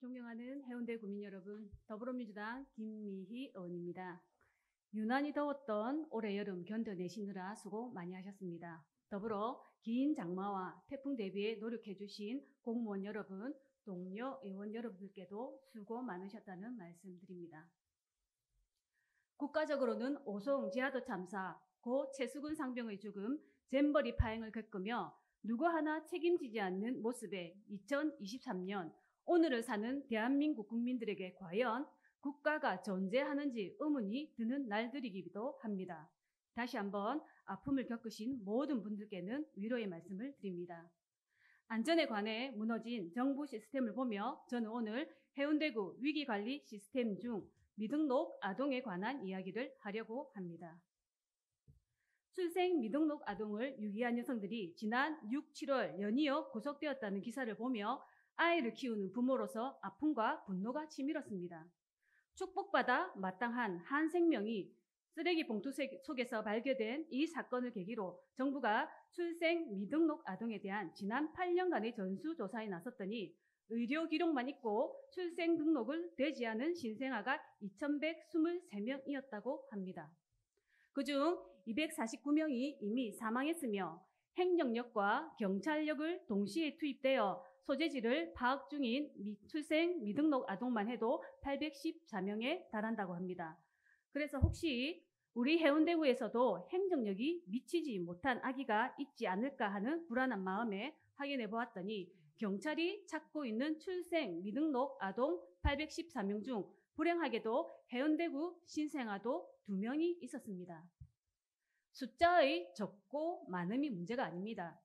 존경하는 해운대 구민 여러분, 더불어민주당 김미희 의원입니다. 유난히 더웠던 올해 여름 견뎌내시느라 수고 많이 하셨습니다. 더불어 긴 장마와 태풍 대비에 노력해주신 공무원 여러분, 동료 의원 여러분들께도 수고 많으셨다는 말씀드립니다. 국가적으로는 오송 지하도 참사, 고 최수근 상병의 죽음, 잼버리 파행을 겪으며 누구 하나 책임지지 않는 모습에 2023년 오늘을 사는 대한민국 국민들에게 과연 국가가 존재하는지 의문이 드는 날들이기도 합니다. 다시 한번 아픔을 겪으신 모든 분들께는 위로의 말씀을 드립니다. 안전에 관해 무너진 정부 시스템을 보며 저는 오늘 해운대구 위기관리 시스템 중 미등록 아동에 관한 이야기를 하려고 합니다. 출생 미등록 아동을 유기한 여성들이 지난 6, 7월 연이어 구속되었다는 기사를 보며 아이를 키우는 부모로서 아픔과 분노가 치밀었습니다. 축복받아 마땅한 한 생명이 쓰레기 봉투 속에서 발견된 이 사건을 계기로 정부가 출생 미등록 아동에 대한 지난 8년간의 전수조사에 나섰더니 의료 기록만 있고 출생 등록을 되지 않은 신생아가 2,123명이었다고 합니다. 그중 249명이 이미 사망했으며 행정력과 경찰력을 동시에 투입되어 소재지를 파악 중인 출생 미등록 아동만 해도 814명에 달한다고 합니다. 그래서 혹시 우리 해운대구에서도 행정력이 미치지 못한 아기가 있지 않을까 하는 불안한 마음에 확인해 보았더니 경찰이 찾고 있는 출생 미등록 아동 814명 중 불행하게도 해운대구 신생아도 2명이 있었습니다. 숫자의 적고 많음이 문제가 아닙니다.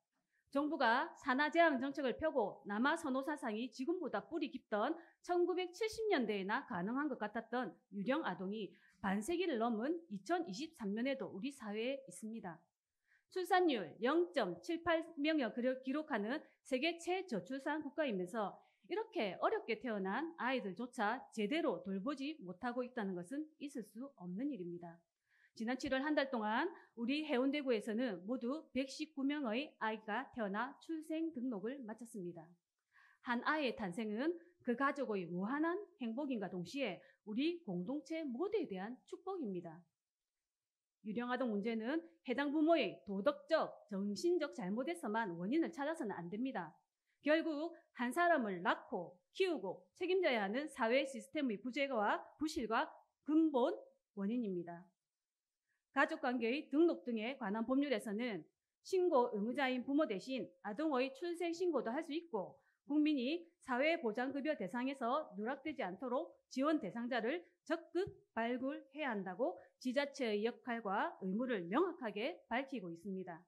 정부가 산하제한 정책을 펴고 남아선호 사상이 지금보다 뿌리 깊던 1970년대에나 가능한 것 같았던 유령 아동이 반세기를 넘은 2023년에도 우리 사회에 있습니다. 출산율 0.78명을 기록하는 세계 최저출산 국가이면서 이렇게 어렵게 태어난 아이들조차 제대로 돌보지 못하고 있다는 것은 있을 수 없는 일입니다. 지난 7월 한 달 동안 우리 해운대구에서는 모두 119명의 아이가 태어나 출생 등록을 마쳤습니다. 한 아이의 탄생은 그 가족의 무한한 행복임과 동시에 우리 공동체 모두에 대한 축복입니다. 유령아동 문제는 해당 부모의 도덕적, 정신적 잘못에서만 원인을 찾아서는 안 됩니다. 결국 한 사람을 낳고 키우고 책임져야 하는 사회 시스템의 부재와 부실과 근본 원인입니다. 가족관계의 등록 등에 관한 법률에서는 신고 의무자인 부모 대신 아동의 출생 신고도 할 수 있고 국민이 사회보장급여 대상에서 누락되지 않도록 지원 대상자를 적극 발굴해야 한다고 지자체의 역할과 의무를 명확하게 밝히고 있습니다.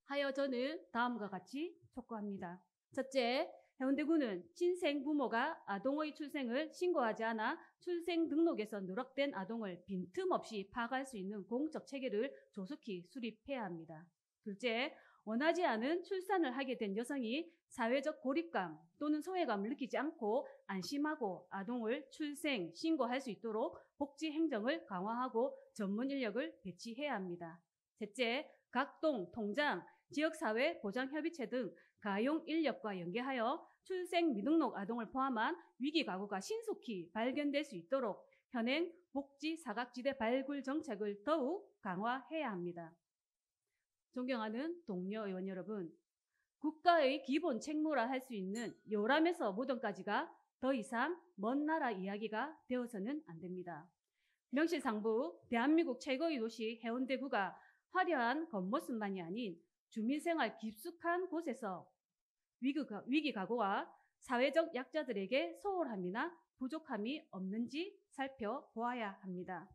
하여 저는 다음과 같이 촉구합니다. 첫째, 해운대구는 친생 부모가 아동의 출생을 신고하지 않아 출생 등록에서 누락된 아동을 빈틈없이 파악할 수 있는 공적 체계를 조속히 수립해야 합니다. 둘째, 원하지 않은 출산을 하게 된 여성이 사회적 고립감 또는 소외감을 느끼지 않고 안심하고 아동을 출생, 신고할 수 있도록 복지 행정을 강화하고 전문 인력을 배치해야 합니다. 셋째, 각 동, 통장, 지역사회 보장협의체 등 가용 인력과 연계하여 출생 미등록 아동을 포함한 위기 가구가 신속히 발견될 수 있도록 현행 복지 사각지대 발굴 정책을 더욱 강화해야 합니다. 존경하는 동료 의원 여러분, 국가의 기본 책무라 할 수 있는 요람에서 무덤까지가 더 이상 먼 나라 이야기가 되어서는 안 됩니다. 명실상부 대한민국 최고의 도시 해운대구가 화려한 겉모습만이 아닌 주민생활 깊숙한 곳에서 위기 각오와 사회적 약자들에게 소홀함이나 부족함이 없는지 살펴보아야 합니다.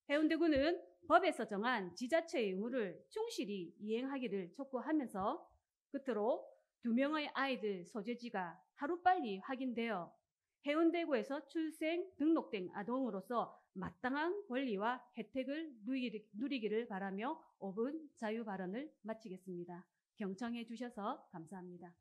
해운대구는 법에서 정한 지자체의 의무를 충실히 이행하기를 촉구하면서 끝으로 2명의 아이들 소재지가 하루빨리 확인되어 해운대구에서 출생 등록된 아동으로서 마땅한 권리와 혜택을 누리기를 바라며 5분 자유 발언을 마치겠습니다. 경청해 주셔서 감사합니다.